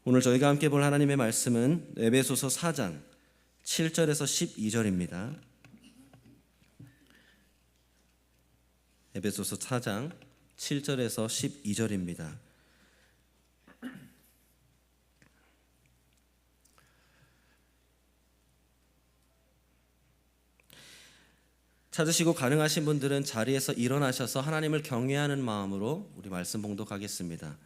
오늘 저희가 함께 볼 하나님의 말씀은 에베소서 4장 7절에서 12절입니다. 에베소서 4장 7절에서 12절입니다. 찾으시고 가능하신 분들은 자리에서 일어나셔서 하나님을 경외하는 마음으로 우리 말씀 봉독하겠습니다.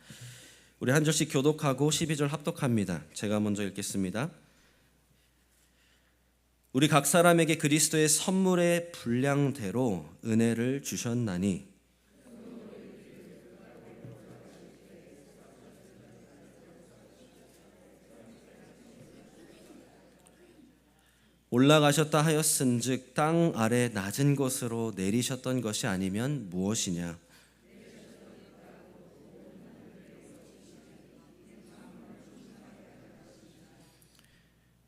우리 한 절씩 교독하고 12절 합독합니다. 제가 먼저 읽겠습니다. 우리 각 사람에게 그리스도의 선물의 분량대로 은혜를 주셨나니 올라가셨다 하였은즉 땅 아래 낮은 곳으로 내리셨던 것이 아니면 무엇이냐?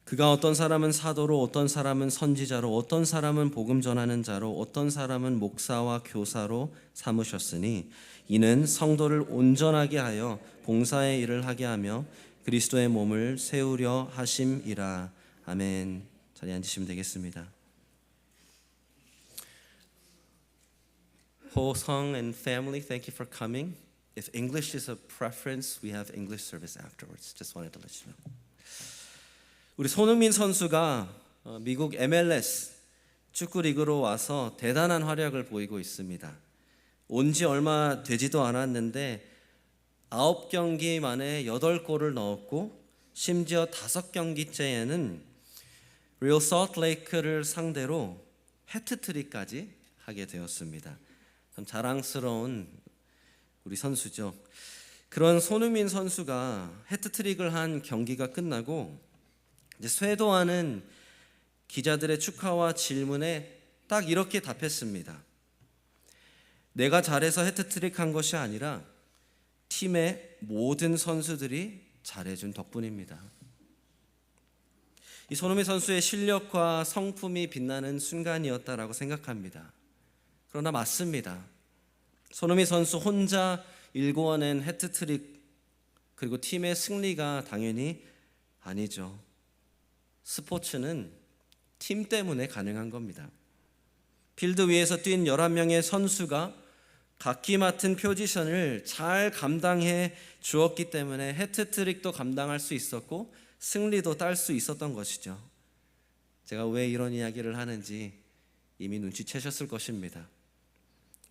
그가 어떤 사람은 사도로, 어떤 사람은 선지자로, 어떤 사람은 복음 전하는 자로, 어떤 사람은 목사와 교사로 삼으셨으니 이는 성도를 온전하게 하여 봉사의 일을 하게 하며 그리스도의 몸을 세우려 하심이라. 아멘. 자리에 앉으시면 되겠습니다. Ho-Sung and family, thank you for coming. If English is a preference, we have English service afterwards. Just wanted to let you know. 우리 손흥민 선수가 미국 MLS 축구 리그로 와서 대단한 활약을 보이고 있습니다. 온 지 얼마 되지도 않았는데 9경기 만에 8골을 넣었고 심지어 5경기째에는 리얼 솔트레이크를 상대로 해트트릭까지 하게 되었습니다. 참 자랑스러운 우리 선수죠. 그런 손흥민 선수가 해트트릭을 한 경기가 끝나고 이제 쇄도하는 기자들의 축하와 질문에 딱 이렇게 답했습니다. 내가 잘해서 해트트릭 한 것이 아니라 팀의 모든 선수들이 잘해준 덕분입니다. 이 손흥민 선수의 실력과 성품이 빛나는 순간이었다라고 생각합니다. 그러나 맞습니다. 손흥민 선수 혼자 일궈낸 해트트릭 그리고 팀의 승리가 당연히 아니죠. 스포츠는 팀 때문에 가능한 겁니다. 필드 위에서 뛴 11명의 선수가 각기 맡은 포지션을 잘 감당해 주었기 때문에 해트트릭도 감당할 수 있었고 승리도 딸 수 있었던 것이죠. 제가 왜 이런 이야기를 하는지 이미 눈치채셨을 것입니다.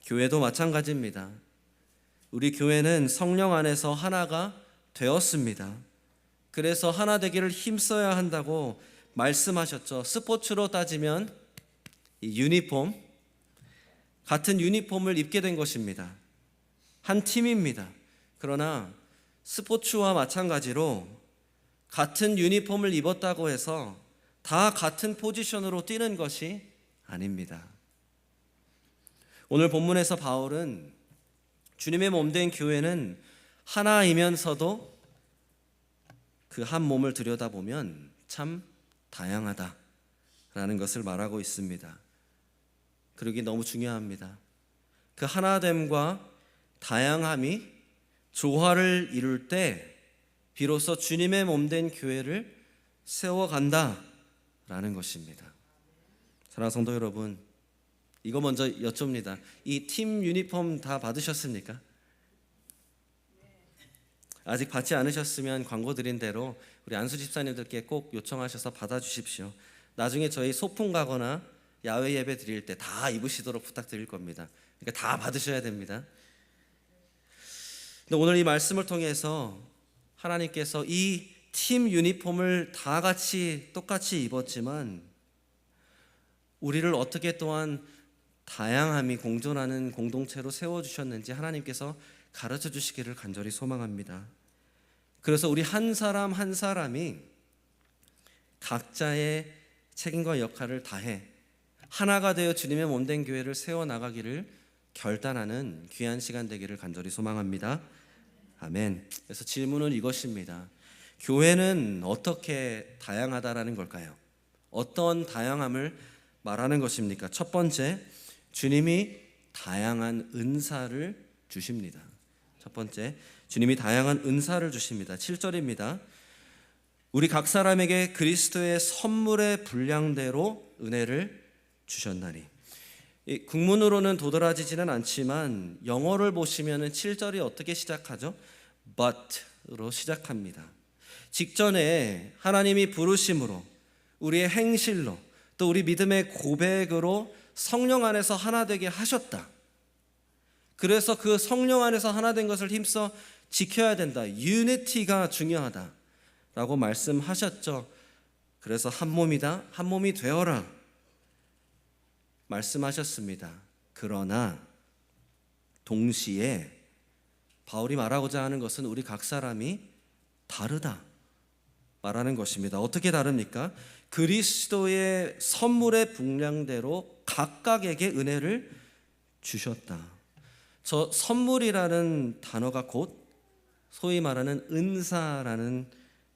교회도 마찬가지입니다. 우리 교회는 성령 안에서 하나가 되었습니다. 그래서 하나 되기를 힘써야 한다고 말씀하셨죠. 스포츠로 따지면 이 유니폼, 같은 유니폼을 입게 된 것입니다. 한 팀입니다. 그러나 스포츠와 마찬가지로 같은 유니폼을 입었다고 해서 다 같은 포지션으로 뛰는 것이 아닙니다. 오늘 본문에서 바울은 주님의 몸된 교회는 하나이면서도 그 한 몸을 들여다보면 참 다양하다라는 것을 말하고 있습니다. 그러기 너무 중요합니다. 그 하나됨과 다양함이 조화를 이룰 때 비로소 주님의 몸된 교회를 세워간다라는 것입니다. 사랑하는 성도 여러분, 이거 먼저 여쭙니다. 이 팀 유니폼 다 받으셨습니까? 아직 받지 않으셨으면 광고 드린 대로 우리 안수 집사님들께 꼭 요청하셔서 받아주십시오. 나중에 저희 소풍 가거나 야외 예배 드릴 때 다 입으시도록 부탁드릴 겁니다. 그러니까 다 받으셔야 됩니다. 근데 오늘 이 말씀을 통해서 하나님께서 이 팀 유니폼을 다 같이 똑같이 입었지만 우리를 어떻게 또한 다양함이 공존하는 공동체로 세워주셨는지 하나님께서 가르쳐 주시기를 간절히 소망합니다. 그래서 우리 한 사람 한 사람이 각자의 책임과 역할을 다해 하나가 되어 주님의 몸된 교회를 세워나가기를 결단하는 귀한 시간 되기를 간절히 소망합니다. 아멘. 그래서 질문은 이것입니다. 교회는 어떻게 다양하다라는 걸까요? 어떤 다양함을 말하는 것입니까? 첫 번째, 주님이 다양한 은사를 주십니다. 첫 번째, 주님이 다양한 은사를 주십니다. 7절입니다. 우리 각 사람에게 그리스도의 선물의 분량대로 은혜를 주셨나니. 이 국문으로는 도드라지지는 않지만 영어를 보시면 7절이 어떻게 시작하죠? But로 시작합니다. 직전에 하나님이 부르심으로, 우리의 행실로, 또 우리 믿음의 고백으로 성령 안에서 하나 되게 하셨다. 그래서 그 성령 안에서 하나 된 것을 힘써 지켜야 된다. 유니티가 중요하다 라고 말씀하셨죠. 그래서 한 몸이다, 한 몸이 되어라 말씀하셨습니다. 그러나 동시에 바울이 말하고자 하는 것은 우리 각 사람이 다르다 말하는 것입니다. 어떻게 다릅니까? 그리스도의 선물의 분량대로 각각에게 은혜를 주셨다. 저 선물이라는 단어가 곧 소위 말하는 은사라는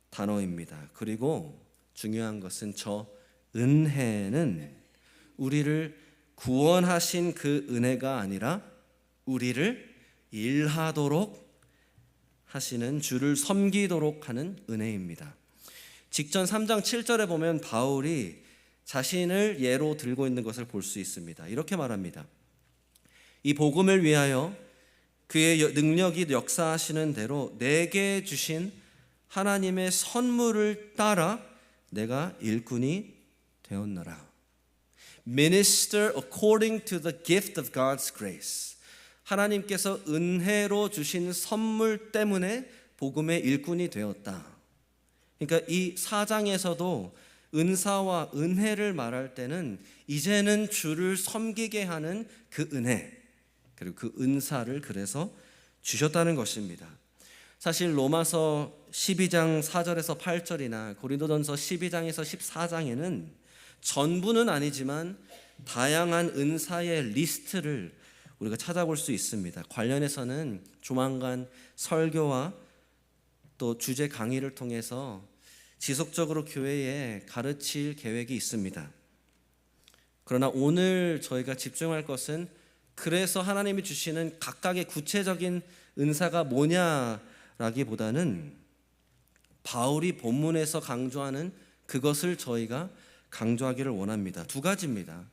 단어입니다. 그리고 중요한 것은 저 은혜는 우리를 구원하신 그 은혜가 아니라 우리를 일하도록 하시는, 주를 섬기도록 하는 은혜입니다. 직전 3장 7절에 보면 바울이 자신을 예로 들고 있는 것을 볼 수 있습니다. 이렇게 말합니다. 이 복음을 위하여 그의 능력이 역사하시는 대로 내게 주신 하나님의 선물을 따라 내가 일꾼이 되었노라. Minister according to the gift of God's grace. 하나님께서 은혜로 주신 선물 때문에 복음의 일꾼이 되었다. 그러니까 이 4장에서도 은사와 은혜를 말할 때는 이제는 주를 섬기게 하는 그 은혜, 그리고 그 은사를 그래서 주셨다는 것입니다. 사실 로마서 12장 4절에서 8절이나 고린도전서 12장에서 14장에는 전부는 아니지만 다양한 은사의 리스트를 우리가 찾아볼 수 있습니다. 관련해서는 조만간 설교와 또 주제 강의를 통해서 지속적으로 교회에 가르칠 계획이 있습니다. 그러나 오늘 저희가 집중할 것은 그래서 하나님이 주시는 각각의 구체적인 은사가 뭐냐라기보다는 바울이 본문에서 강조하는 그것을 저희가 강조하기를 원합니다. 두 가지입니다.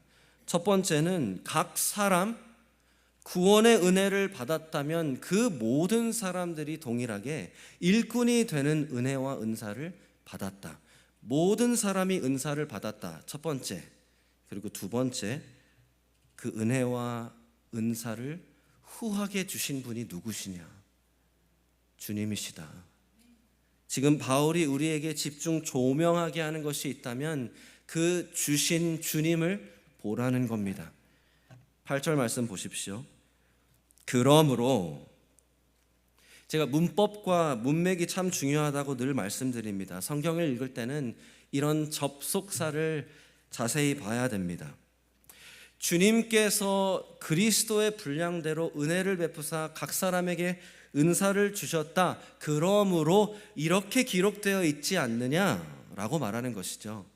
첫 번째는 각 사람 구원의 은혜를 받았다면 그 모든 사람들이 동일하게 일꾼이 되는 은혜와 은사를 받았다. 모든 사람이 은사를 받았다. 첫 번째. 그리고 두 번째, 그 은혜와 은사를 후하게 주신 분이 누구시냐? 주님이시다. 지금 바울이 우리에게 집중 조명하게 하는 것이 있다면 그 주신 주님을 보라는 겁니다. 8절 말씀 보십시오. 그러므로, 제가 문법과 문맥이 참 중요하다고 늘 말씀드립니다. 성경을 읽을 때는 이런 접속사를 자세히 봐야 됩니다. 주님께서 그리스도의 분량대로 은혜를 베푸사 각 사람에게 은사를 주셨다. 그러므로 이렇게 기록되어 있지 않느냐라고 말하는 것이죠.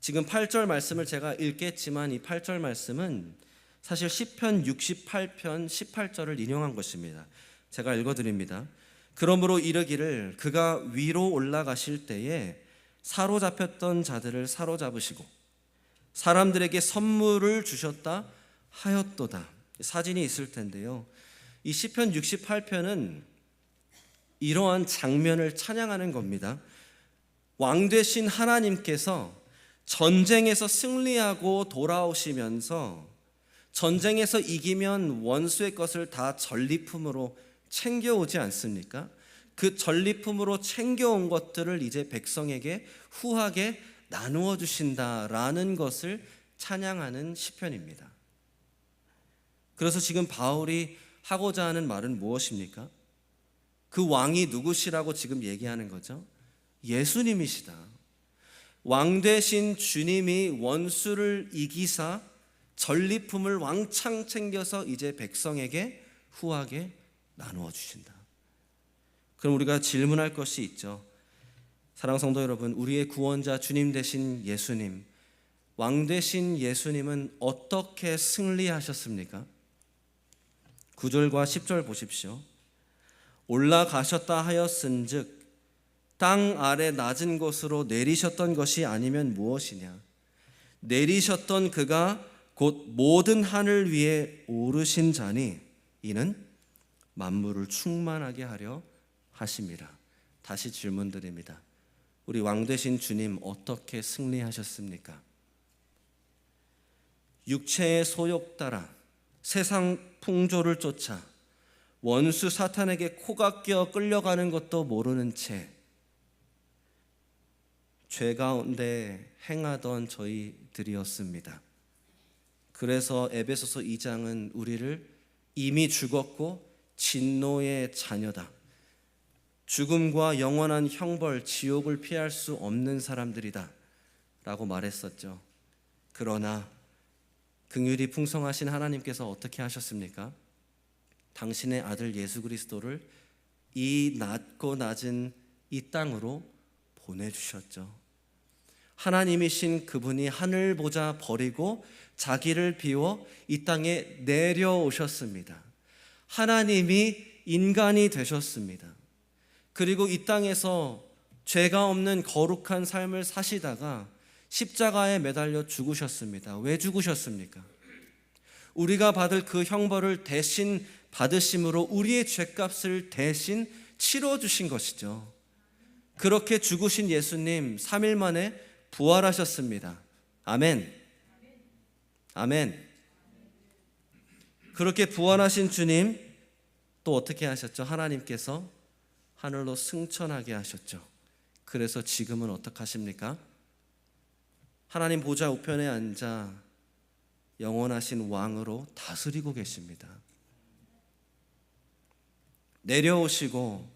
지금 8절 말씀을 제가 읽겠지만 이 8절 말씀은 사실 시편 68편 18절을 인용한 것입니다. 제가 읽어드립니다. 그러므로 이르기를 그가 위로 올라가실 때에 사로잡혔던 자들을 사로잡으시고 사람들에게 선물을 주셨다 하였도다. 사진이 있을 텐데요. 이 시편 68편은 이러한 장면을 찬양하는 겁니다. 왕 되신 하나님께서 전쟁에서 승리하고 돌아오시면서 전쟁에서 이기면 원수의 것을 다 전리품으로 챙겨오지 않습니까? 그 전리품으로 챙겨온 것들을 이제 백성에게 후하게 나누어 주신다라는 것을 찬양하는 시편입니다. 그래서 지금 바울이 하고자 하는 말은 무엇입니까? 그 왕이 누구시라고 지금 얘기하는 거죠? 예수님이시다. 왕 되신 주님이 원수를 이기사 전리품을 왕창 챙겨서 이제 백성에게 후하게 나누어 주신다. 그럼 우리가 질문할 것이 있죠. 사랑하는 성도 여러분, 우리의 구원자 주님 되신 예수님, 왕 되신 예수님은 어떻게 승리하셨습니까? 9절과 10절 보십시오. 올라가셨다 하였은즉 땅 아래 낮은 곳으로 내리셨던 것이 아니면 무엇이냐? 내리셨던 그가 곧 모든 하늘 위에 오르신 자니 이는 만물을 충만하게 하려 하심이라. 다시 질문드립니다. 우리 왕 되신 주님 어떻게 승리하셨습니까? 육체의 소욕 따라 세상 풍조를 쫓아 원수 사탄에게 코가 끼어 끌려가는 것도 모르는 채 죄 가운데 행하던 저희들이었습니다. 그래서 에베소서 2장은 우리를 이미 죽었고 진노의 자녀다, 죽음과 영원한 형벌, 지옥을 피할 수 없는 사람들이다 라고 말했었죠. 그러나 긍휼이 풍성하신 하나님께서 어떻게 하셨습니까? 당신의 아들 예수 그리스도를 이 낮고 낮은 이 땅으로 보내주셨죠. 하나님이신 그분이 하늘 보좌 버리고 자기를 비워 이 땅에 내려오셨습니다. 하나님이 인간이 되셨습니다. 그리고 이 땅에서 죄가 없는 거룩한 삶을 사시다가 십자가에 매달려 죽으셨습니다. 왜 죽으셨습니까? 우리가 받을 그 형벌을 대신 받으심으로 우리의 죄값을 대신 치러주신 것이죠. 그렇게 죽으신 예수님 3일 만에 부활하셨습니다. 아멘. 아멘. 그렇게 부활하신 주님 또 어떻게 하셨죠? 하나님께서 하늘로 승천하게 하셨죠. 그래서 지금은 어떻게 하십니까? 하나님 보좌 우편에 앉아 영원하신 왕으로 다스리고 계십니다. 내려오시고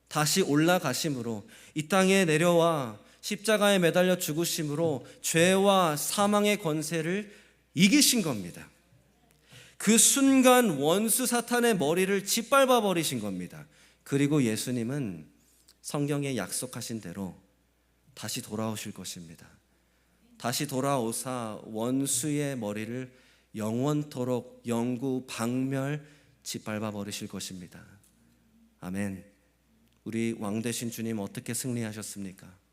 다시 올라가심으로 이 땅에 내려와 십자가에 매달려 죽으심으로 죄와 사망의 권세를 이기신 겁니다. 그 순간 원수 사탄의 머리를 짓밟아 버리신 겁니다. 그리고 예수님은 성경에 약속하신 대로 다시 돌아오실 것입니다. 다시 돌아오사 원수의 머리를 영원토록 영구 박멸 짓밟아 버리실 것입니다. 아멘. 우리 왕 되신 주님 어떻게 승리하셨습니까?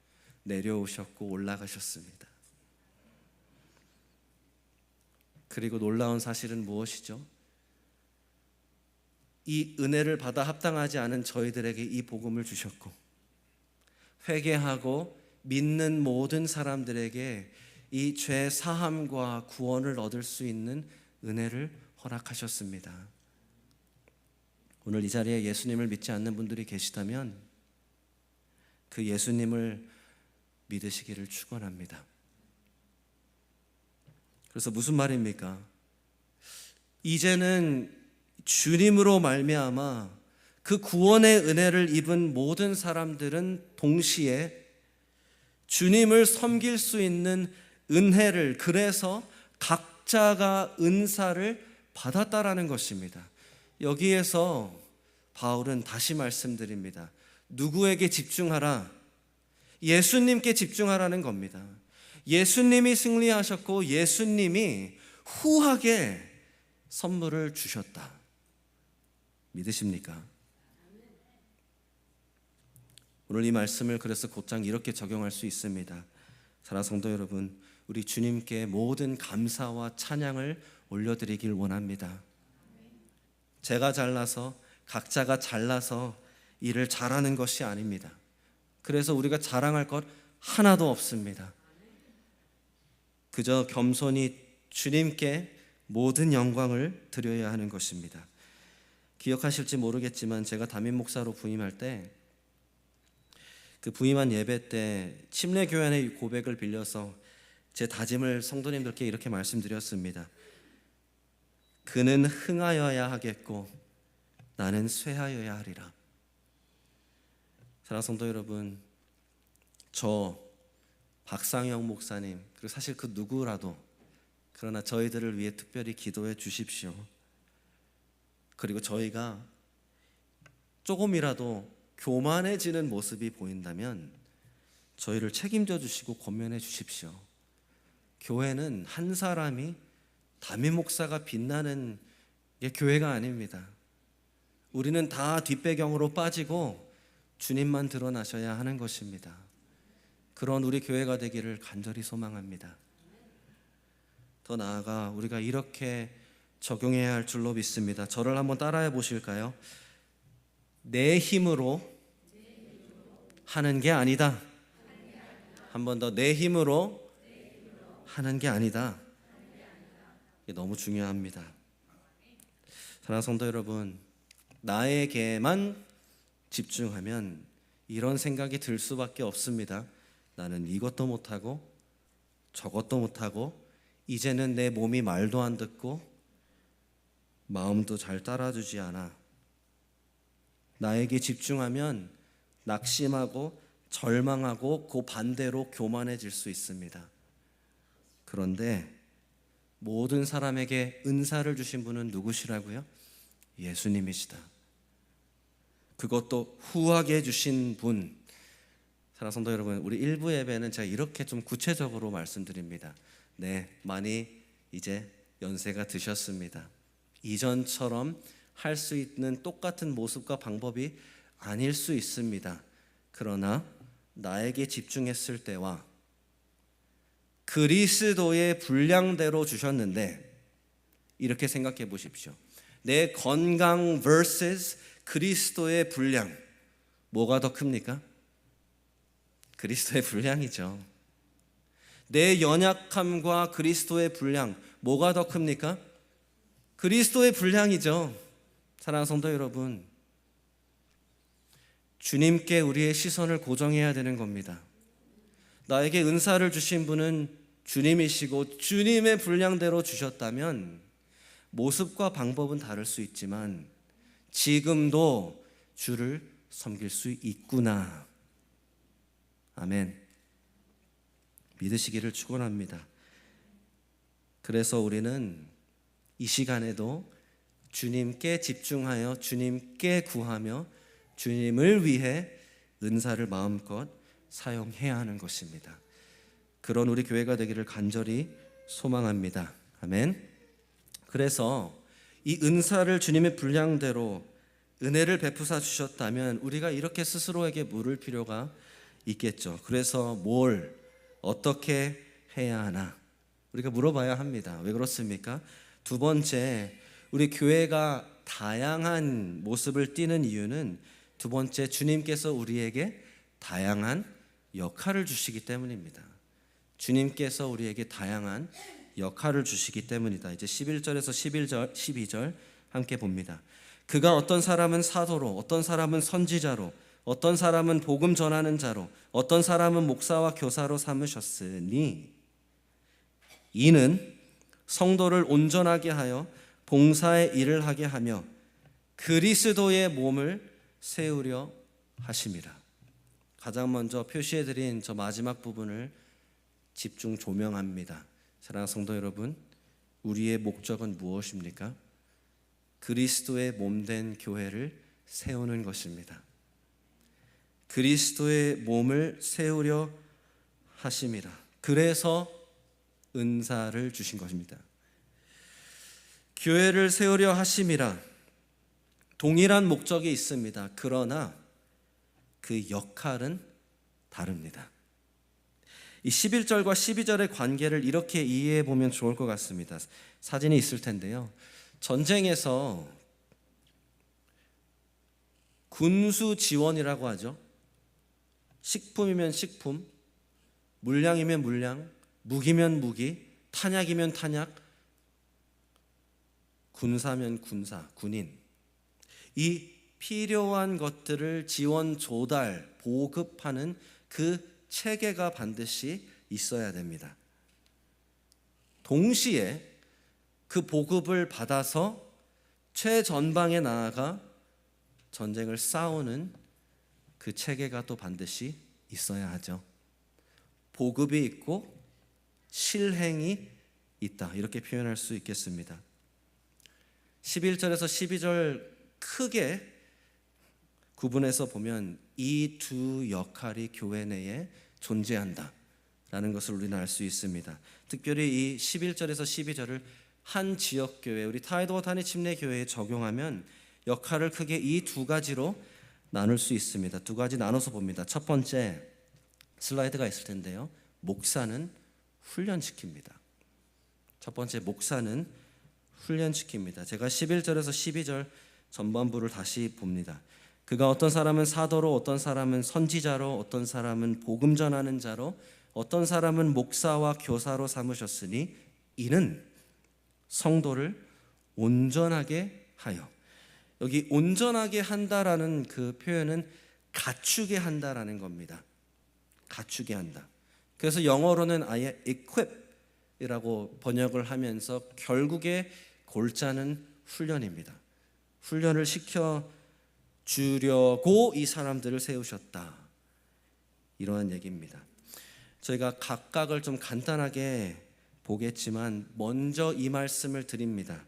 내려오셨고 올라가셨습니다. 그리고 놀라운 사실은 무엇이죠? 이 은혜를 받아 합당하지 않은 저희들에게 이 복음을 주셨고, 회개하고 믿는 모든 사람들에게 이 죄 사함과 구원을 얻을 수 있는 은혜를 허락하셨습니다. 오늘 이 자리에 예수님을 믿지 않는 분들이 계시다면 그 예수님을 믿으시기를 축원합니다. 그래서 무슨 말입니까? 이제는 주님으로 말미암아 그 구원의 은혜를 입은 모든 사람들은 동시에 주님을 섬길 수 있는 은혜를, 그래서 각자가 은사를 받았다라는 것입니다. 여기에서 바울은 다시 말씀드립니다. 누구에게 집중하라? 예수님께 집중하라는 겁니다. 예수님이 승리하셨고 예수님이 후하게 선물을 주셨다. 믿으십니까? 오늘 이 말씀을 그래서 곧장 이렇게 적용할 수 있습니다. 사랑하는 성도 여러분, 우리 주님께 모든 감사와 찬양을 올려드리길 원합니다. 제가 잘나서, 각자가 잘나서 일을 잘하는 것이 아닙니다. 그래서 우리가 자랑할 것 하나도 없습니다. 그저 겸손히 주님께 모든 영광을 드려야 하는 것입니다. 기억하실지 모르겠지만 제가 담임 목사로 부임할 때 그 부임한 예배 때 침례교회의 고백을 빌려서 제 다짐을 성도님들께 이렇게 말씀드렸습니다. 그는 흥하여야 하겠고 나는 쇠하여야 하리라. 사랑하는 성도 여러분, 저 박상영 목사님, 그리고 사실 그 누구라도, 그러나 저희들을 위해 특별히 기도해 주십시오. 그리고 저희가 조금이라도 교만해지는 모습이 보인다면 저희를 책임져 주시고 권면해 주십시오. 교회는 한 사람이 담임 목사가 빛나는 게 교회가 아닙니다. 우리는 다 뒷배경으로 빠지고 주님만 드러나셔야 하는 것입니다. 그런 우리 교회가 되기를 간절히 소망합니다. 더 나아가 우리가 이렇게 적용해야 할 줄로 믿습니다. 저를 한번 따라해 보실까요? 내 힘으로 하는 게 아니다. 한 번 더, 내 힘으로 하는 게 아니다. 이게 너무 중요합니다. 사랑하는 성도 여러분, 나에게만 집중하면 이런 생각이 들 수밖에 없습니다. 나는 이것도 못하고 저것도 못하고 이제는 내 몸이 말도 안 듣고 마음도 잘 따라주지 않아. 나에게 집중하면 낙심하고 절망하고 그 반대로 교만해질 수 있습니다. 그런데 모든 사람에게 은사를 주신 분은 누구시라고요? 예수님이시다. 그것도 후하게 주신 분. 사랑하는 성도 여러분, 우리 일부 예배는 제가 이렇게 좀 구체적으로 말씀드립니다. 네, 많이 이제 연세가 드셨습니다. 이전처럼 할 수 있는 똑같은 모습과 방법이 아닐 수 있습니다. 그러나 나에게 집중했을 때와 그리스도의 분량대로 주셨는데, 이렇게 생각해 보십시오. 내 건강 vs 그리스도의 분량, 뭐가 더 큽니까? 그리스도의 분량이죠. 내 연약함과 그리스도의 분량, 뭐가 더 큽니까? 그리스도의 분량이죠. 사랑하는 성도 여러분, 주님께 우리의 시선을 고정해야 되는 겁니다. 나에게 은사를 주신 분은 주님이시고 주님의 분량대로 주셨다면 모습과 방법은 다를 수 있지만 지금도 주를 섬길 수 있구나. 아멘. 믿으시기를 축원합니다. 그래서 우리는 이 시간에도 주님께 집중하여 주님께 구하며 주님을 위해 은사를 마음껏 사용해야 하는 것입니다. 그런 우리 교회가 되기를 간절히 소망합니다. 아멘. 그래서 이 은사를 주님의 분량대로 은혜를 베푸사 주셨다면 우리가 이렇게 스스로에게 물을 필요가 있겠죠. 그래서 뭘 어떻게 해야 하나 우리가 물어봐야 합니다. 왜 그렇습니까? 두 번째, 우리 교회가 다양한 모습을 띠는 이유는 두 번째, 주님께서 우리에게 다양한 역할을 주시기 때문입니다. 주님께서 우리에게 다양한 역할을 주시기 때문이다. 이제 11절에서 12절 함께 봅니다. 그가 어떤 사람은 사도로, 어떤 사람은 선지자로, 어떤 사람은 복음 전하는 자로, 어떤 사람은 목사와 교사로 삼으셨으니 이는 성도를 온전하게 하여 봉사의 일을 하게 하며 그리스도의 몸을 세우려 하심이라. 가장 먼저 표시해드린 저 마지막 부분을 집중 조명합니다. 사랑하는 성도 여러분, 우리의 목적은 무엇입니까? 그리스도의 몸된 교회를 세우는 것입니다. 그리스도의 몸을 세우려 하심이라. 그래서 은사를 주신 것입니다. 교회를 세우려 하심이라. 동일한 목적이 있습니다. 그러나 그 역할은 다릅니다. 이 11절과 12절의 관계를 이렇게 이해해 보면 좋을 것 같습니다. 사진이 있을 텐데요. 전쟁에서 군수 지원이라고 하죠. 식품이면 식품, 물량이면 물량, 무기면 무기, 탄약이면 탄약, 군사면 군사, 군인. 이 필요한 것들을 지원, 조달, 보급하는 그 체계가 반드시 있어야 됩니다. 동시에 그 보급을 받아서 최전방에 나아가 전쟁을 싸우는 그 체계가 또 반드시 있어야 하죠. 보급이 있고 실행이 있다, 이렇게 표현할 수 있겠습니다. 11절에서 12절 크게 구분해서 보면 이 두 역할이 교회 내에 존재한다 라는 것을 우리는 알 수 있습니다. 특별히 이 11절에서 12절을 한 지역교회, 우리 타이도와 단위 침례교회에 적용하면 역할을 크게 이 두 가지로 나눌 수 있습니다. 두 가지 나눠서 봅니다. 첫 번째, 슬라이드가 있을 텐데요. 목사는 훈련시킵니다. 첫 번째, 목사는 훈련시킵니다. 제가 11절에서 12절 전반부를 다시 봅니다. 그가 어떤 사람은 사도로, 어떤 사람은 선지자로, 어떤 사람은 복음 전하는 자로, 어떤 사람은 목사와 교사로 삼으셨으니 이는 성도를 온전하게 하여. 여기 온전하게 한다라는 그 표현은 갖추게 한다라는 겁니다. 갖추게 한다. 그래서 영어로는 아예 equip이라고 번역을 하면서 결국에 골자는 훈련입니다. 훈련을 시켜 주려고 이 사람들을 세우셨다. 이러한 얘기입니다. 저희가 각각을 좀 간단하게 보겠지만 먼저 이 말씀을 드립니다.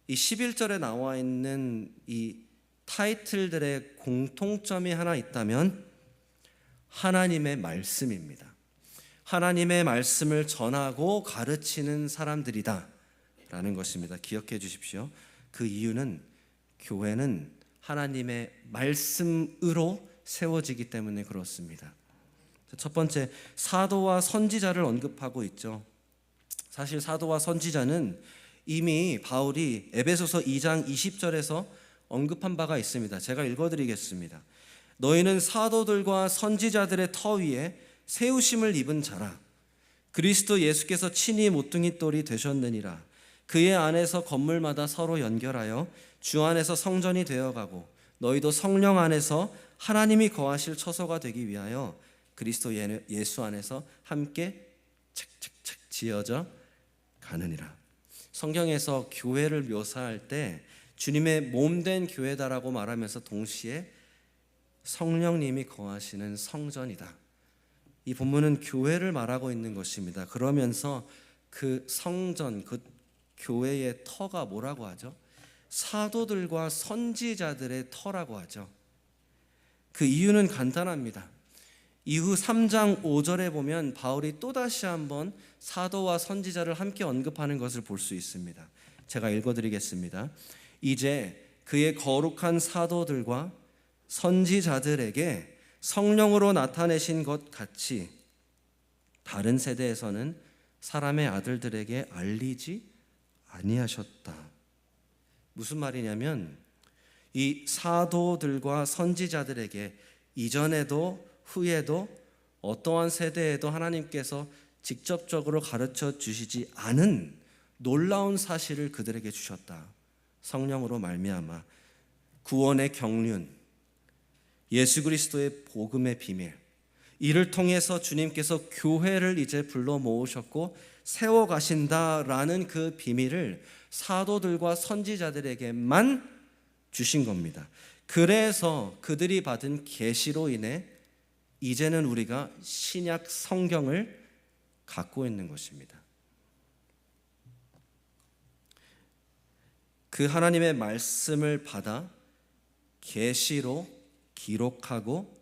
이 11절에 나와 있는 이 타이틀들의 공통점이 하나 있다면 하나님의 말씀입니다. 하나님의 말씀을 전하고 가르치는 사람들이다 라는 것입니다. 기억해 주십시오. 그 이유는 교회는 하나님의 말씀으로 세워지기 때문에 그렇습니다. 첫 번째, 사도와 선지자를 언급하고 있죠. 사실 사도와 선지자는 이미 바울이 에베소서 2장 20절에서 언급한 바가 있습니다. 제가 읽어드리겠습니다. 너희는 사도들과 선지자들의 터 위에 세우심을 입은 자라. 그리스도 예수께서 친히 모퉁이 돌이 되셨느니라. 그의 안에서 건물마다 서로 연결하여 주 안에서 성전이 되어가고 너희도 성령 안에서 하나님이 거하실 처소가 되기 위하여 그리스도 예수 안에서 함께 착착착 지어져 가느니라. 성경에서 교회를 묘사할 때 주님의 몸된 교회다라고 말하면서 동시에 성령님이 거하시는 성전이다. 이 본문은 교회를 말하고 있는 것입니다. 그러면서 그 성전, 그 교회의 터가 뭐라고 하죠? 사도들과 선지자들의 터라고 하죠. 그 이유는 간단합니다. 이후 3장 5절에 보면 바울이 또다시 한번 사도와 선지자를 함께 언급하는 것을 볼 수 있습니다. 제가 읽어드리겠습니다. 이제 그의 거룩한 사도들과 선지자들에게 성령으로 나타내신 것 같이 다른 세대에서는 사람의 아들들에게 알리지 아니하셨다. 무슨 말이냐면 이 사도들과 선지자들에게 이전에도 후에도 어떠한 세대에도 하나님께서 직접적으로 가르쳐 주시지 않은 놀라운 사실을 그들에게 주셨다. 성령으로 말미암아 구원의 경륜, 예수 그리스도의 복음의 비밀, 이를 통해서 주님께서 교회를 이제 불러 모으셨고 세워 가신다라는 그 비밀을 사도들과 선지자들에게만 주신 겁니다. 그래서 그들이 받은 계시로 인해 이제는 우리가 신약 성경을 갖고 있는 것입니다. 그 하나님의 말씀을 받아 계시로 기록하고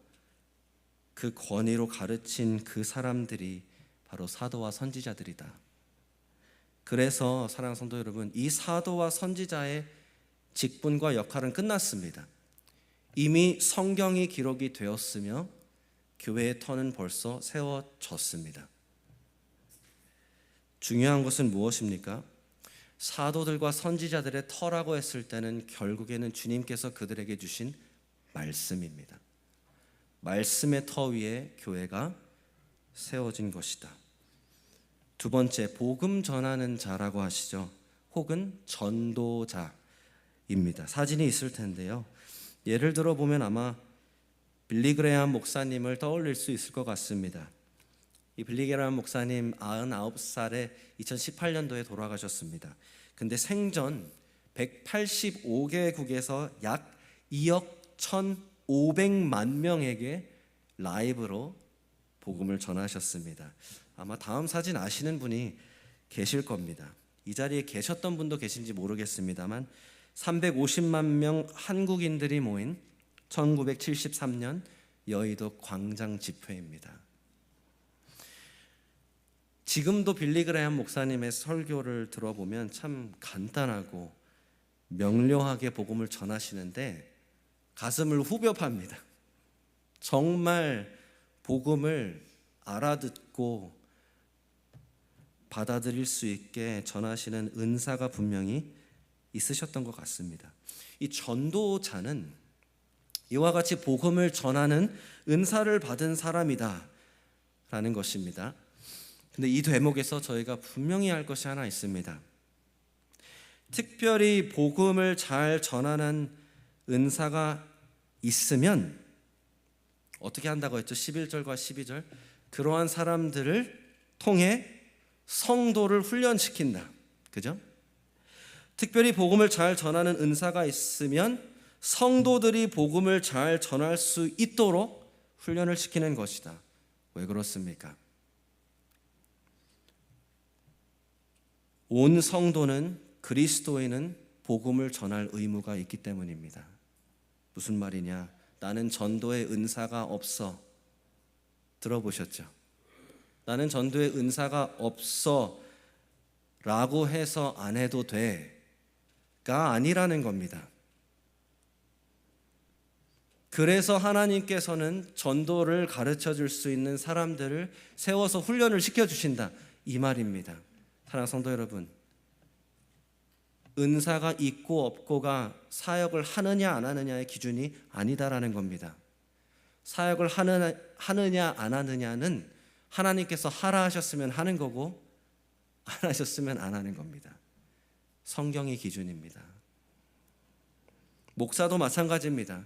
그 권위로 가르친 그 사람들이 바로 사도와 선지자들이다. 그래서 사랑하는 성도 여러분, 이 사도와 선지자의 직분과 역할은 끝났습니다. 이미 성경이 기록이 되었으며 교회의 터는 벌써 세워졌습니다. 중요한 것은 무엇입니까? 사도들과 선지자들의 터라고 했을 때는 결국에는 주님께서 그들에게 주신 말씀입니다. 말씀의 터 위에 교회가 세워진 것이다. 두 번째, 복음 전하는 자라고 하시죠. 혹은 전도자입니다. 사진이 있을 텐데요. 예를 들어 보면 아마 빌리 그레이엄 목사님을 떠올릴 수 있을 것 같습니다. 이 빌리 그레이엄 목사님 99살에 2018년도에 돌아가셨습니다. 근데 생전 185개국에서 약 2억 1,500만 명에게 라이브로 복음을 전하셨습니다. 아마 다음 사진 아시는 분이 계실 겁니다. 이 자리에 계셨던 분도 계신지 모르겠습니다만 350만 명 한국인들이 모인 1973년 여의도 광장 집회입니다. 지금도 빌리 그레이엄 목사님의 설교를 들어보면 참 간단하고 명료하게 복음을 전하시는데 가슴을 후벼 팝니다. 정말 복음을 알아듣고 받아들일 수 있게 전하시는 은사가 분명히 있으셨던 것 같습니다. 이 전도자는 이와 같이 복음을 전하는 은사를 받은 사람이다 라는 것입니다. 근데 이 대목에서 저희가 분명히 알 것이 하나 있습니다. 특별히 복음을 잘 전하는 은사가 있으면 어떻게 한다고 했죠? 11절과 12절. 그러한 사람들을 통해 성도를 훈련시킨다. 그죠? 특별히 복음을 잘 전하는 은사가 있으면 성도들이 복음을 잘 전할 수 있도록 훈련을 시키는 것이다. 왜 그렇습니까? 온 성도는 그리스도인은 복음을 전할 의무가 있기 때문입니다. 무슨 말이냐? 나는 전도의 은사가 없어. 들어보셨죠? 나는 전도의 은사가 없어 라고 해서 안 해도 돼가 아니라는 겁니다. 그래서 하나님께서는 전도를 가르쳐 줄 수 있는 사람들을 세워서 훈련을 시켜주신다 이 말입니다. 사랑하는 성도 여러분, 은사가 있고 없고가 사역을 하느냐 안 하느냐의 기준이 아니다라는 겁니다. 사역을 하느냐 안 하느냐는 하나님께서 하라 하셨으면 하는 거고 안 하셨으면 안 하는 겁니다. 성경이 기준입니다. 목사도 마찬가지입니다.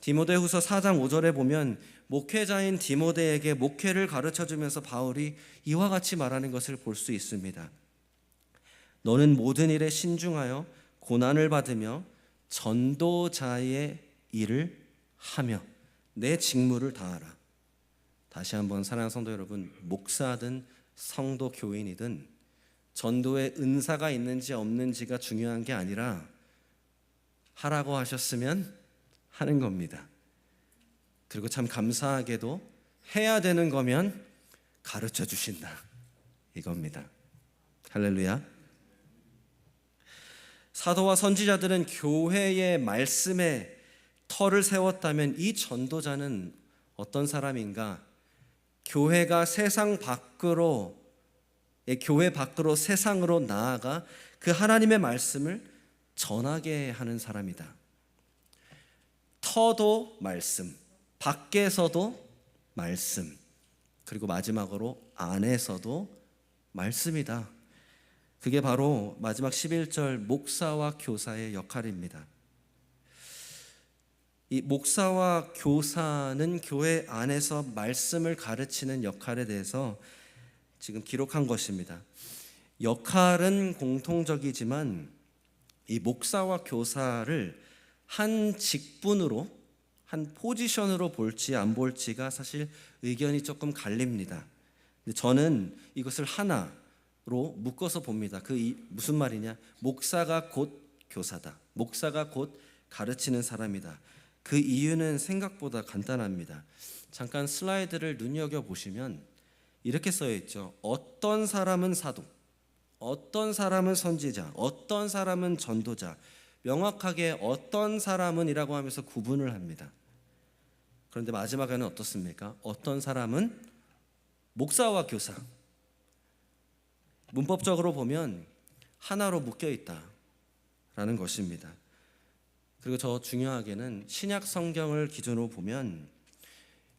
디모데후서 4장 5절에 보면 목회자인 디모데에게 목회를 가르쳐주면서 바울이 이와 같이 말하는 것을 볼 수 있습니다. 너는 모든 일에 신중하여 고난을 받으며 전도자의 일을 하며 내 직무를 다하라. 다시 한번 사랑하는 성도 여러분, 목사든 성도 교인이든 전도에 은사가 있는지 없는지가 중요한 게 아니라 하라고 하셨으면 하는 겁니다. 그리고 참 감사하게도 해야 되는 거면 가르쳐 주신다 이겁니다. 할렐루야. 사도와 선지자들은 교회의 말씀에 터를 세웠다면 이 전도자는 어떤 사람인가? 교회가 교회 밖으로 세상으로 나아가 그 하나님의 말씀을 전하게 하는 사람이다. 터도 말씀, 밖에서도 말씀, 그리고 마지막으로 안에서도 말씀이다. 그게 바로 마지막 11절 목사와 교사의 역할입니다. 이 목사와 교사는 교회 안에서 말씀을 가르치는 역할에 대해서 지금 기록한 것입니다. 역할은 공통적이지만 이 목사와 교사를 한 직분으로, 한 포지션으로 볼지 안 볼지가 사실 의견이 조금 갈립니다. 근데 저는 이것을 하나로 묶어서 봅니다. 무슨 말이냐? 목사가 곧 교사다. 목사가 곧 가르치는 사람이다. 그 이유는 생각보다 간단합니다. 잠깐 슬라이드를 눈여겨보시면 이렇게 써 있죠. 어떤 사람은 사도, 어떤 사람은 선지자, 어떤 사람은 전도자, 명확하게 어떤 사람은 이라고 하면서 구분을 합니다. 그런데 마지막에는 어떻습니까? 어떤 사람은 목사와 교사. 문법적으로 보면 하나로 묶여 있다라는 것입니다. 그리고 저 중요하게는 신약 성경을 기준으로 보면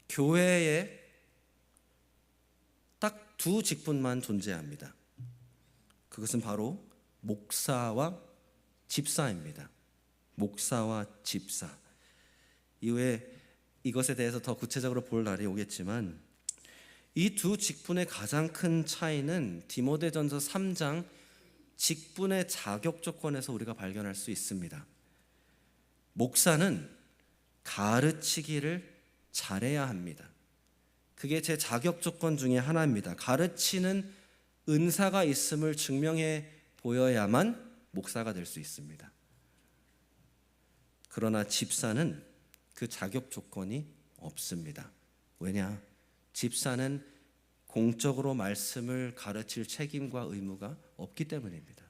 교회에 딱 두 직분만 존재합니다. 그것은 바로 목사와 집사입니다. 목사와 집사. 이후에 이것에 대해서 더 구체적으로 볼 날이 오겠지만 이 두 직분의 가장 큰 차이는 디모데전서 3장 직분의 자격 조건에서 우리가 발견할 수 있습니다. 목사는 가르치기를 잘해야 합니다. 그게 제 자격 조건 중에 하나입니다. 가르치는 은사가 있음을 증명해 보여야만 목사가 될 수 있습니다. 그러나 집사는 그 자격 조건이 없습니다. 왜냐? 집사는 공적으로 말씀을 가르칠 책임과 의무가 없기 때문입니다.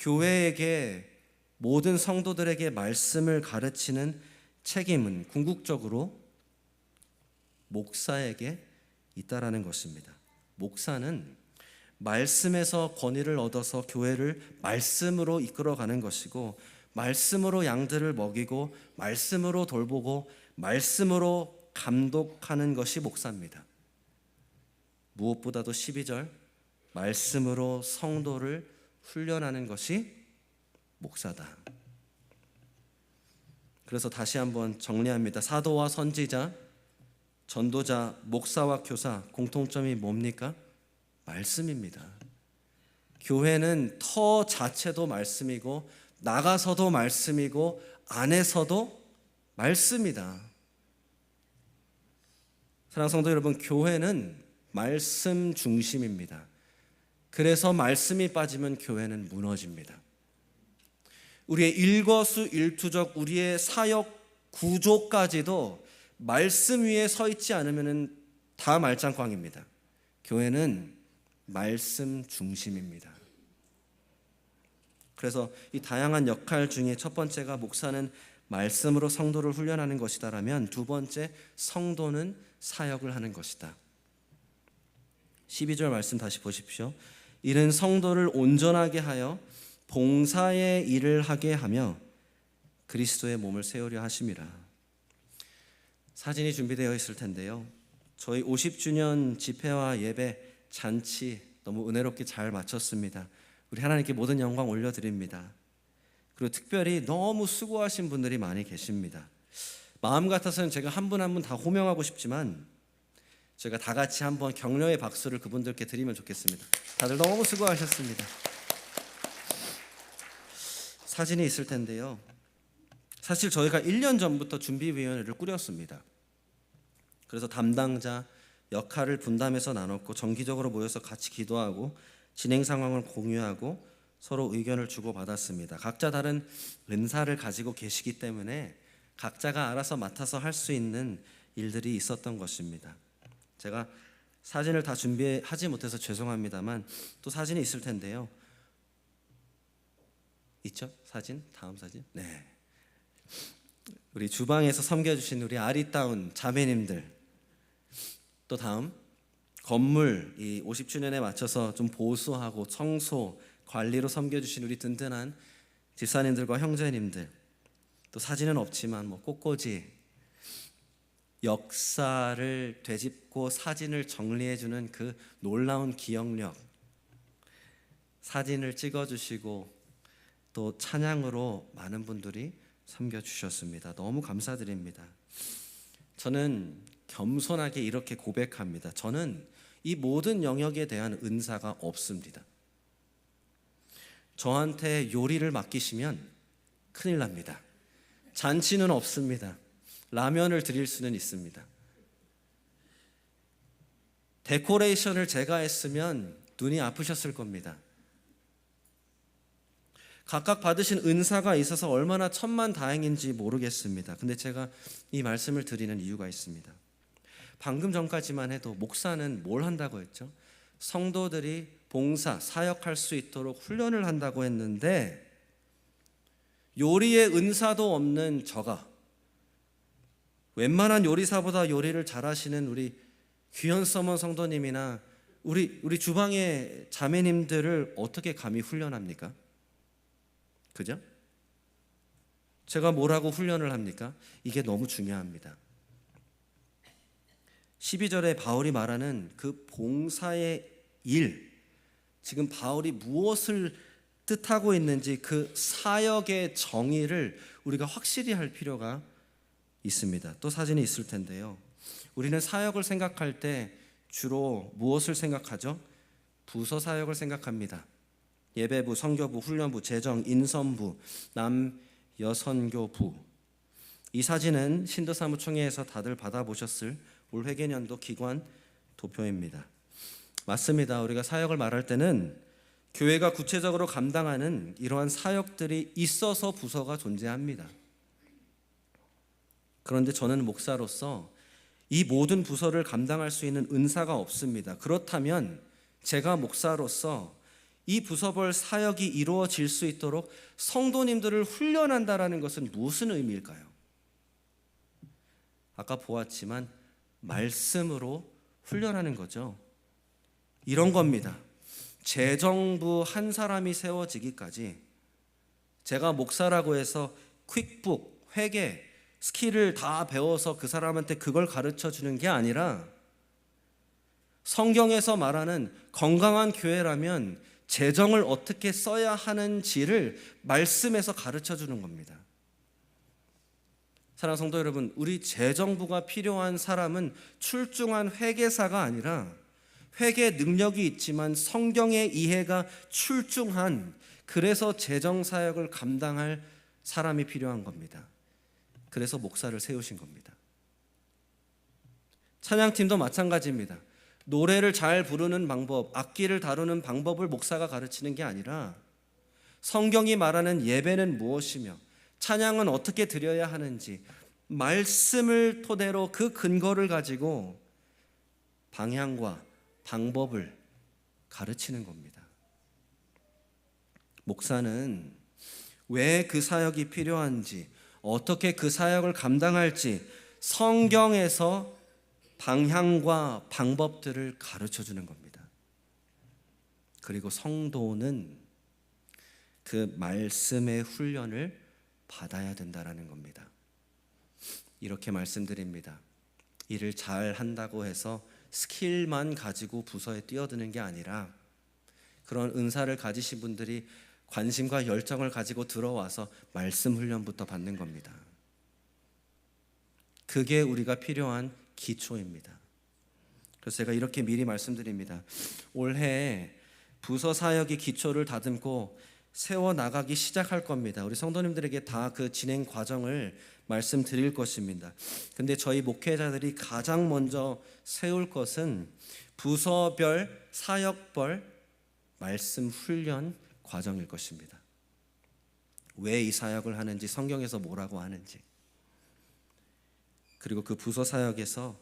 교회에게 모든 성도들에게 말씀을 가르치는 책임은 궁극적으로 목사에게 있다라는 것입니다. 목사는 말씀에서 권위를 얻어서 교회를 말씀으로 이끌어가는 것이고, 말씀으로 양들을 먹이고 말씀으로 돌보고 말씀으로 감독하는 것이 목사입니다. 무엇보다도 12절 말씀으로 성도를 훈련하는 것이 목사다. 그래서 다시 한번 정리합니다. 사도와 선지자, 전도자, 목사와 교사 공통점이 뭡니까? 말씀입니다. 교회는 터 자체도 말씀이고 나가서도 말씀이고 안에서도 말씀이다. 사랑하는 성도 여러분, 교회는 말씀 중심입니다. 그래서 말씀이 빠지면 교회는 무너집니다. 우리의 일거수일투족, 우리의 사역 구조까지도 말씀 위에 서 있지 않으면 다 말짱꽝입니다. 교회는 말씀 중심입니다. 그래서 이 다양한 역할 중에 첫 번째가 목사는 말씀으로 성도를 훈련하는 것이다라면, 두 번째 성도는 사역을 하는 것이다. 12절 말씀 다시 보십시오. 이는 성도를 온전하게 하여 봉사의 일을 하게 하며 그리스도의 몸을 세우려 하심이라. 사진이 준비되어 있을 텐데요, 저희 50주년 집회와 예배 잔치 너무 은혜롭게 잘 마쳤습니다. 우리 하나님께 모든 영광 올려드립니다. 그리고 특별히 너무 수고하신 분들이 많이 계십니다. 마음 같아서는 제가 한 분 한 분 다 호명하고 싶지만 저희가 다 같이 한번 격려의 박수를 그분들께 드리면 좋겠습니다. 다들 너무 수고하셨습니다. 사진이 있을 텐데요, 사실 저희가 1년 전부터 준비위원회를 꾸렸습니다. 그래서 담당자 역할을 분담해서 나눴고 정기적으로 모여서 같이 기도하고 진행 상황을 공유하고 서로 의견을 주고받았습니다. 각자 다른 은사를 가지고 계시기 때문에 각자가 알아서 맡아서 할 수 있는 일들이 있었던 것입니다. 제가 사진을 다 준비하지 못해서 죄송합니다만 또 사진이 있을 텐데요. 있죠? 사진? 다음 사진? 네. 우리 주방에서 섬겨주신 우리 아리따운 자매님들, 또 다음 건물 이 50주년에 맞춰서 좀 보수하고 청소, 관리로 섬겨주신 우리 든든한 집사님들과 형제님들, 또 사진은 없지만 꽃꽂이, 역사를 되짚고 사진을 정리해주는 그 놀라운 기억력, 사진을 찍어주시고 또 찬양으로 많은 분들이 섬겨주셨습니다. 너무 감사드립니다. 저는 겸손하게 이렇게 고백합니다. 저는 이 모든 영역에 대한 은사가 없습니다. 저한테 요리를 맡기시면 큰일 납니다. 잔치는 없습니다. 라면을 드릴 수는 있습니다. 데코레이션을 제가 했으면 눈이 아프셨을 겁니다. 각각 받으신 은사가 있어서 얼마나 천만다행인지 모르겠습니다. 근데 제가 이 말씀을 드리는 이유가 있습니다. 방금 전까지만 해도 목사는 뭘 한다고 했죠? 성도들이 봉사, 사역할 수 있도록 훈련을 한다고 했는데, 요리의 은사도 없는 저가 웬만한 요리사보다 요리를 잘하시는 우리 귀현 서먼 성도님이나 우리 주방의 자매님들을 어떻게 감히 훈련합니까? 그죠? 제가 뭐라고 훈련을 합니까? 이게 너무 중요합니다. 12절에 바울이 말하는 그 봉사의 일, 지금 바울이 무엇을 뜻하고 있는지 그 사역의 정의를 우리가 확실히 할 필요가 있습니다. 또 사진이 있을 텐데요, 우리는 사역을 생각할 때 주로 무엇을 생각하죠? 부서 사역을 생각합니다. 예배부, 선교부, 훈련부, 재정, 인선부, 남여선교부. 이 사진은 신도사무총회에서 다들 받아보셨을 올 회계년도 기관 도표입니다. 맞습니다. 우리가 사역을 말할 때는 교회가 구체적으로 감당하는 이러한 사역들이 있어서 부서가 존재합니다. 그런데 저는 목사로서 이 모든 부서를 감당할 수 있는 은사가 없습니다. 그렇다면 제가 목사로서 이 부서별 사역이 이루어질 수 있도록 성도님들을 훈련한다라는 것은 무슨 의미일까요? 아까 보았지만 말씀으로 훈련하는 거죠. 이런 겁니다. 재정부 한 사람이 세워지기까지 제가 목사라고 해서 퀵북, 회계, 스킬을 다 배워서 그 사람한테 그걸 가르쳐 주는 게 아니라 성경에서 말하는 건강한 교회라면 재정을 어떻게 써야 하는지를 말씀에서 가르쳐 주는 겁니다. 사랑하는 성도 여러분, 우리 재정부가 필요한 사람은 출중한 회계사가 아니라 회계 능력이 있지만 성경의 이해가 출중한, 그래서 재정 사역을 감당할 사람이 필요한 겁니다. 그래서 목사를 세우신 겁니다. 찬양팀도 마찬가지입니다. 노래를 잘 부르는 방법, 악기를 다루는 방법을 목사가 가르치는 게 아니라 성경이 말하는 예배는 무엇이며 찬양은 어떻게 드려야 하는지 말씀을 토대로 그 근거를 가지고 방향과 방법을 가르치는 겁니다. 목사는 왜 그 사역이 필요한지, 어떻게 그 사역을 감당할지 성경에서 방향과 방법들을 가르쳐 주는 겁니다. 그리고 성도는 그 말씀의 훈련을 받아야 된다라는 겁니다. 이렇게 말씀드립니다. 일을 잘 한다고 해서 스킬만 가지고 부서에 뛰어드는 게 아니라 그런 은사를 가지신 분들이 관심과 열정을 가지고 들어와서 말씀 훈련부터 받는 겁니다. 그게 우리가 필요한 기초입니다. 그래서 제가 이렇게 미리 말씀드립니다. 올해 부서 사역이 기초를 다듬고 세워나가기 시작할 겁니다. 우리 성도님들에게 다 그 진행 과정을 말씀드릴 것입니다. 근데 저희 목회자들이 가장 먼저 세울 것은 부서별, 사역별 말씀 훈련 과정일 것입니다. 왜 이 사역을 하는지, 성경에서 뭐라고 하는지, 그리고 그 부서 사역에서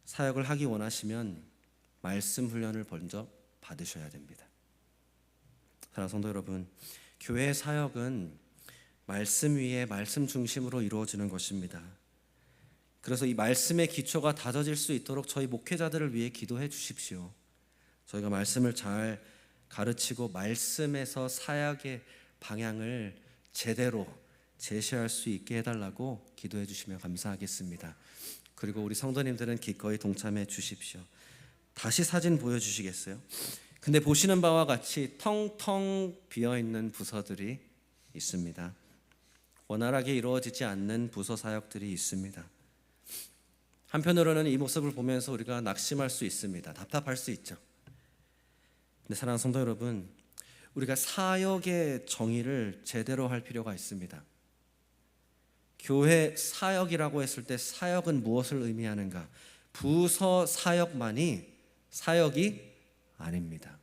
사역을 하기 원하시면 말씀 훈련을 먼저 받으셔야 됩니다. 사랑하는 성도 여러분, 교회 사역은 말씀 위에 말씀 중심으로 이루어지는 것입니다. 그래서 이 말씀의 기초가 다져질 수 있도록 저희 목회자들을 위해 기도해 주십시오. 저희가 말씀을 잘 가르치고 말씀에서 사역의 방향을 제대로 제시할 수 있게 해달라고 기도해 주시면 감사하겠습니다. 그리고 우리 성도님들은 기꺼이 동참해 주십시오. 다시 사진 보여주시겠어요? 근데 보시는 바와 같이 텅텅 비어있는 부서들이 있습니다. 원활하게 이루어지지 않는 부서 사역들이 있습니다. 한편으로는 이 모습을 보면서 우리가 낙심할 수 있습니다. 답답할 수 있죠. 근데 사랑하는 성도 여러분, 우리가 사역의 정의를 제대로 할 필요가 있습니다. 교회 사역이라고 했을 때 사역은 무엇을 의미하는가? 부서 사역만이 사역이 아닙니다.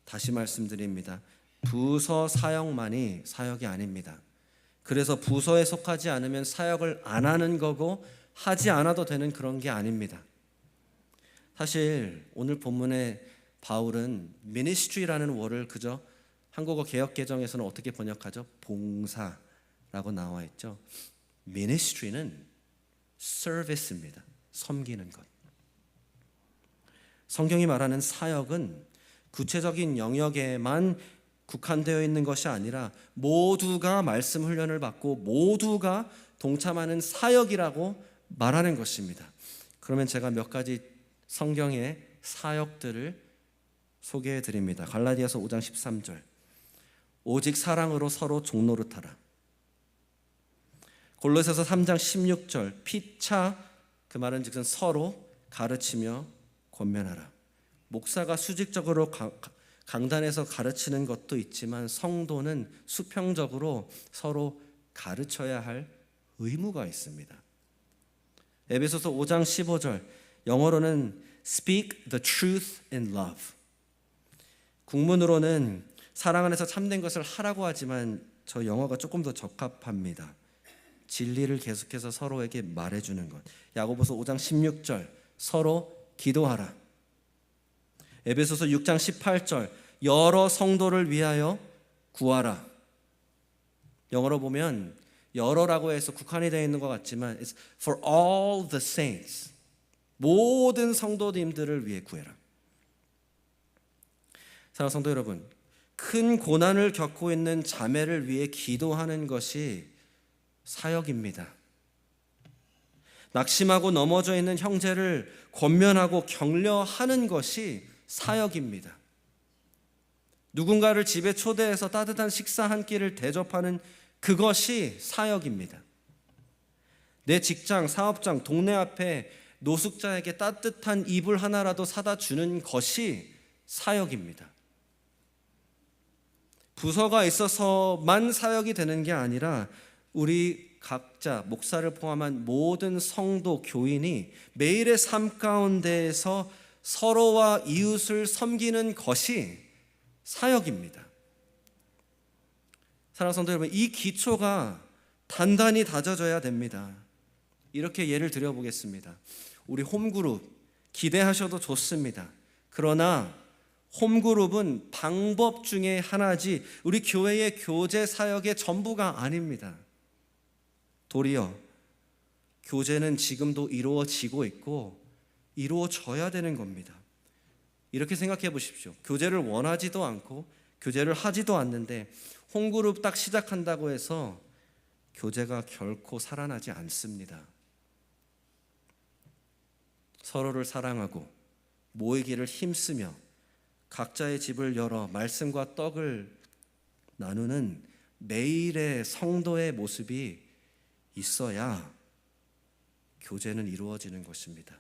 다시 말씀드립니다. 부서 사역만이 사역이 아닙니다. 그래서 부서에 속하지 않으면 사역을 안 하는 거고 하지 않아도 되는 그런 게 아닙니다. 사실 오늘 본문에 바울은 ministry라는 월을 그저 한국어 개역개정에서는 어떻게 번역하죠? 봉사라고 나와 있죠. ministry는 service입니다. 섬기는 것. 성경이 말하는 사역은 구체적인 영역에만 국한되어 있는 것이 아니라 모두가 말씀 훈련을 받고 모두가 동참하는 사역이라고 말하는 것입니다. 그러면 제가 몇 가지 성경의 사역들을 소개해 드립니다. 갈라디아서 5장 13절. 오직 사랑으로 서로 종노릇하라. 골로새서 3장 16절. 피차, 그 말은 즉슨 서로 가르치며 권면하라. 목사가 수직적으로 강단에서 가르치는 것도 있지만 성도는 수평적으로 서로 가르쳐야 할 의무가 있습니다. 에베소서 5장 15절. 영어로는 speak the truth in love. 국문으로는 사랑 안에서 참된 것을 하라고 하지만 저 영어가 조금 더 적합합니다. 진리를 계속해서 서로에게 말해주는 것. 야고보서 5장 16절. 서로 기도하라. 에베소서 6장 18절. 여러 성도를 위하여 구하라. 영어로 보면 여러라고 해서 국한이 되어 있는 것 같지만 It's for all the saints. 모든 성도님들을 위해 구해라. 사랑하는 성도 여러분, 큰 고난을 겪고 있는 자매를 위해 기도하는 것이 사역입니다. 낙심하고 넘어져 있는 형제를 권면하고 격려하는 것이 사역입니다. 누군가를 집에 초대해서 따뜻한 식사 한 끼를 대접하는 그것이 사역입니다. 내 직장, 사업장, 동네 앞에 노숙자에게 따뜻한 이불 하나라도 사다 주는 것이 사역입니다. 부서가 있어서만 사역이 되는 게 아니라 우리 각자, 목사를 포함한 모든 성도, 교인이 매일의 삶 가운데에서 서로와 이웃을 섬기는 것이 사역입니다. 사랑하는 성도 여러분, 이 기초가 단단히 다져져야 됩니다. 이렇게 예를 들어보겠습니다. 우리 홈그룹 기대하셔도 좋습니다. 그러나 홈그룹은 방법 중에 하나지 우리 교회의 교제 사역의 전부가 아닙니다. 도리어 교제는 지금도 이루어지고 있고 이루어져야 되는 겁니다. 이렇게 생각해 보십시오. 교제를 원하지도 않고 교제를 하지도 않는데 홈그룹 딱 시작한다고 해서 교제가 결코 살아나지 않습니다. 서로를 사랑하고 모이기를 힘쓰며 각자의 집을 열어 말씀과 떡을 나누는 매일의 성도의 모습이 있어야 교제는 이루어지는 것입니다.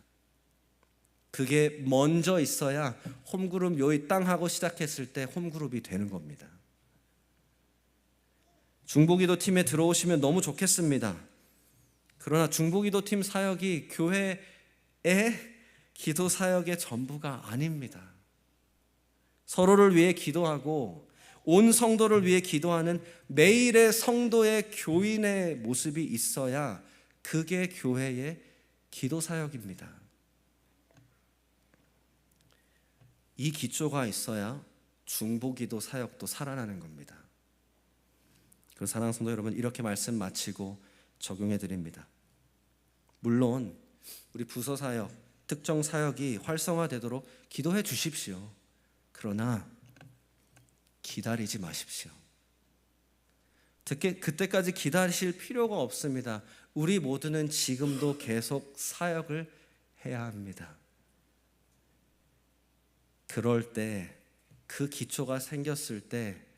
그게 먼저 있어야 홈그룹 요이 땅 하고 시작했을 때 홈그룹이 되는 겁니다. 중보기도 팀에 들어오시면 너무 좋겠습니다. 그러나 중보기도 팀 사역이 교회의 기도 사역의 전부가 아닙니다. 서로를 위해 기도하고 온 성도를 위해 기도하는 매일의 성도의 교인의 모습이 있어야 그게 교회의 기도 사역입니다. 이 기초가 있어야 중보기도 사역도 살아나는 겁니다. 그래서 사랑하는 성도 여러분, 이렇게 말씀 마치고 적용해 드립니다. 물론 우리 부서 사역, 특정 사역이 활성화되도록 기도해 주십시오. 그러나 기다리지 마십시오. 그때까지 기다리실 필요가 없습니다. 우리 모두는 지금도 계속 사역을 해야 합니다. 그럴 때, 그 기초가 생겼을 때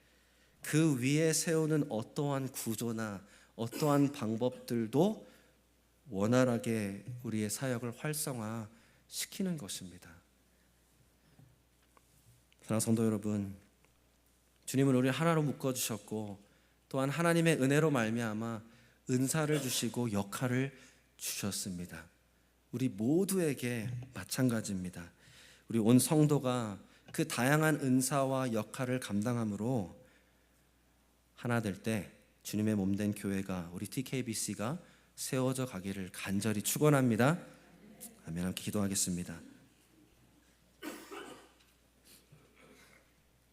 그 위에 세우는 어떠한 구조나 어떠한 방법들도 원활하게 우리의 사역을 활성화시키는 것입니다. 사랑하는 성도 여러분, 주님은 우리를 하나로 묶어주셨고 또한 하나님의 은혜로 말미암아 은사를 주시고 역할을 주셨습니다. 우리 모두에게 마찬가지입니다. 우리 온 성도가 그 다양한 은사와 역할을 감당함으로 하나 될 때 주님의 몸된 교회가 우리 TKBC가 세워져 가기를 간절히 축원합니다. 아멘. 함께 기도하겠습니다.